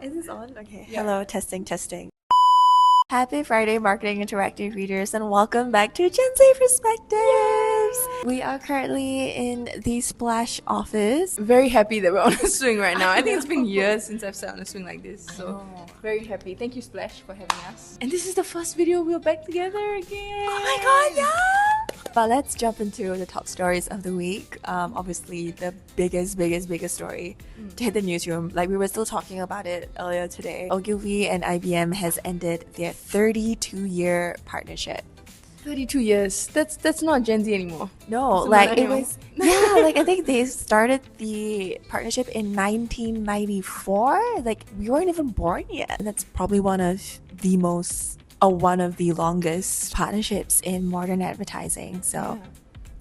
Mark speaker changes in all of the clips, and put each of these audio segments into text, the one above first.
Speaker 1: Is this on? Okay.
Speaker 2: Yeah.
Speaker 1: Hello, testing, testing. Happy Friday, Marketing Interactive readers, and welcome back to Gen Z Perspectives! Yay! We are currently in the Splash office.
Speaker 2: Very happy that we're on a swing right now. I think it's been years since I've sat on a swing like this. So very happy. Thank you, Splash, for having us. And this is the first video we're back together again.
Speaker 1: Oh my god, yeah! But let's jump into the top stories of the week. Obviously, the biggest story to hit the newsroom. Like we were still talking about it earlier today. Ogilvy and IBM has ended their 32-year partnership.
Speaker 2: 32 years. That's not Gen Z anymore.
Speaker 1: No,
Speaker 2: It's a
Speaker 1: like it
Speaker 2: millennial.
Speaker 1: was. Yeah, like I think they started the partnership in 1994. Like we weren't even born yet. And that's probably one of the longest partnerships in modern advertising. So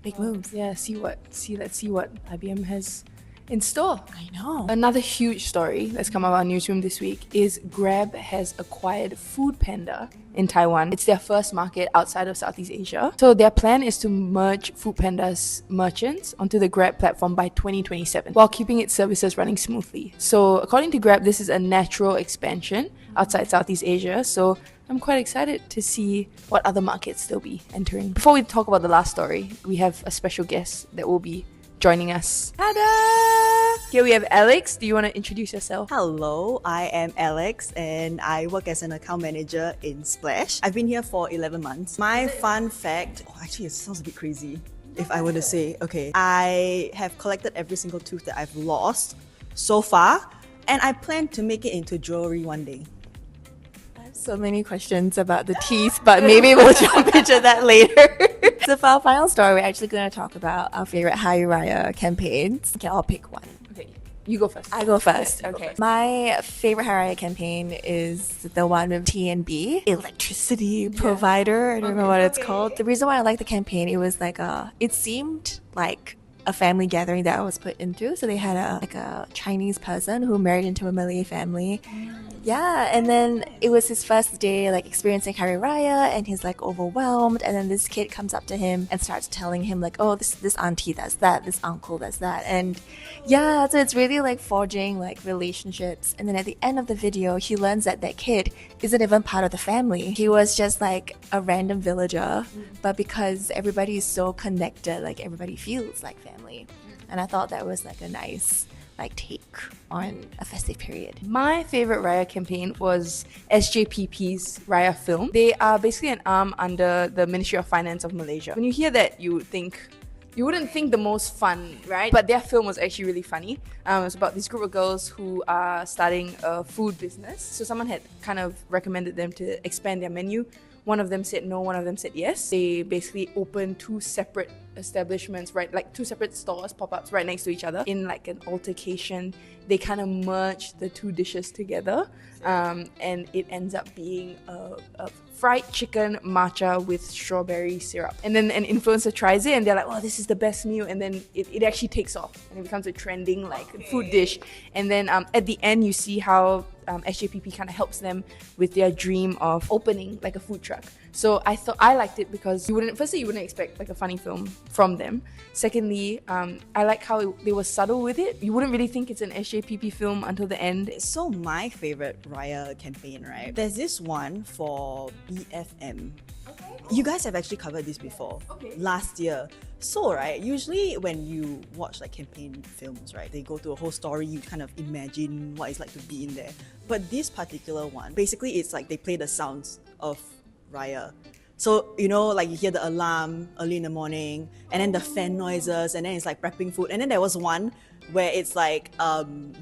Speaker 1: big moves.
Speaker 2: Yeah, let's see what IBM has in store.
Speaker 1: I know.
Speaker 2: Another huge story that's come out of our newsroom this week is Grab has acquired Foodpanda in Taiwan. It's their first market outside of Southeast Asia. So their plan is to merge Foodpanda's merchants onto the Grab platform by 2027 while keeping its services running smoothly. So according to Grab, this is a natural expansion outside Southeast Asia. So I'm quite excited to see what other markets they'll be entering. Before we talk about the last story, we have a special guest that will be joining us.
Speaker 1: Ta-da!
Speaker 2: Here we have Alex. Do you want to introduce yourself?
Speaker 3: Hello, I am Alex and I work as an account manager in Splash. I've been here for 11 months. My fun fact, actually it sounds a bit crazy if I were to say, okay, I have collected every single tooth that I've lost so far and I plan to make it into jewelry one day.
Speaker 1: So many questions about the teeth, but maybe we'll jump into that later. So for our final story, we're actually going to talk about our favorite Raya campaigns. Okay, I'll pick one.
Speaker 2: Okay, you go first.
Speaker 1: I go first.
Speaker 2: Yeah, you go
Speaker 1: Okay.
Speaker 2: first.
Speaker 1: My favorite Raya campaign is the one with TNB, electricity provider. I don't know what it's called. The reason why I like the campaign, it was like it seemed like a family gathering that I was put into. So they had a Chinese person who married into a Malay family. Yeah, and then it was his first day like experiencing Hari Raya and he's like overwhelmed, and then this kid comes up to him and starts telling him like, oh, this auntie does that, this uncle does that, and yeah, so it's really like forging like relationships. And then at the end of the video, he learns that that kid isn't even part of the family. He was just like a random villager, but because everybody is so connected, like everybody feels like family. And I thought that was like a nice like take on a festive period.
Speaker 2: My favorite Raya campaign was SJPP's Raya Film. They are basically an arm under the Ministry of Finance of Malaysia. When you hear that, you wouldn't think the most fun, right? But their film was actually really funny. It was about this group of girls who are starting a food business. So someone had kind of recommended them to expand their menu. One of them said no, one of them said yes. They basically opened two separate establishments, right? Like two separate stores, pop-ups right next to each other. In like an altercation, they kind of merged the two dishes together. And it ends up being a fried chicken matcha with strawberry syrup. And then an influencer tries it and they're like, oh, this is the best meal. And then it actually takes off and it becomes a trending like food dish. And then at the end, you see how SJPP kind of helps them with their dream of opening like a food truck. So I liked it because you wouldn't expect like a funny film from them. Secondly, I like how they were subtle with it. You wouldn't really think it's an SJPP film until the end.
Speaker 3: So my favorite Raya campaign, right? There's this one for BFM. You guys have actually covered this before, last year. So, right, usually when you watch like campaign films, right, they go to a whole story, you kind of imagine what it's like to be in there. But this particular one, basically it's like they play the sounds of Raya. So, you know, like you hear the alarm early in the morning, and then the fan noises, and then it's like prepping food. And then there was one where it's like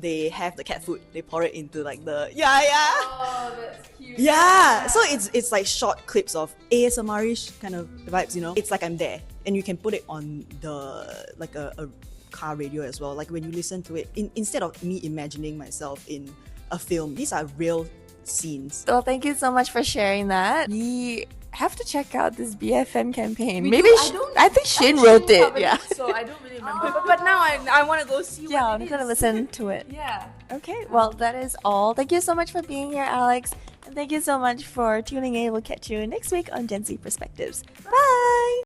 Speaker 3: they have the cat food, they pour it into like the
Speaker 2: Oh, that's cute.
Speaker 3: yeah. So it's like short clips of ASMR-ish kind of vibes, you know. It's like I'm there, and you can put it on the like a car radio as well. Like when you listen to it, instead of me imagining myself in a film, these are real scenes.
Speaker 1: So thank you so much for sharing that. We have to check out this BFM campaign.
Speaker 2: We
Speaker 1: Maybe
Speaker 2: do.
Speaker 1: I think Shin wrote it.
Speaker 2: covered
Speaker 1: Yeah.
Speaker 2: So I don't really remember. But now I want to go see
Speaker 1: Yeah,
Speaker 2: what
Speaker 1: I'm
Speaker 2: it
Speaker 1: gonna
Speaker 2: is.
Speaker 1: listen to it.
Speaker 2: Yeah.
Speaker 1: Okay, well that is all. Thank you so much for being here, Alex. And thank you so much for tuning in. We'll catch you next week on Gen Z Perspectives. Bye!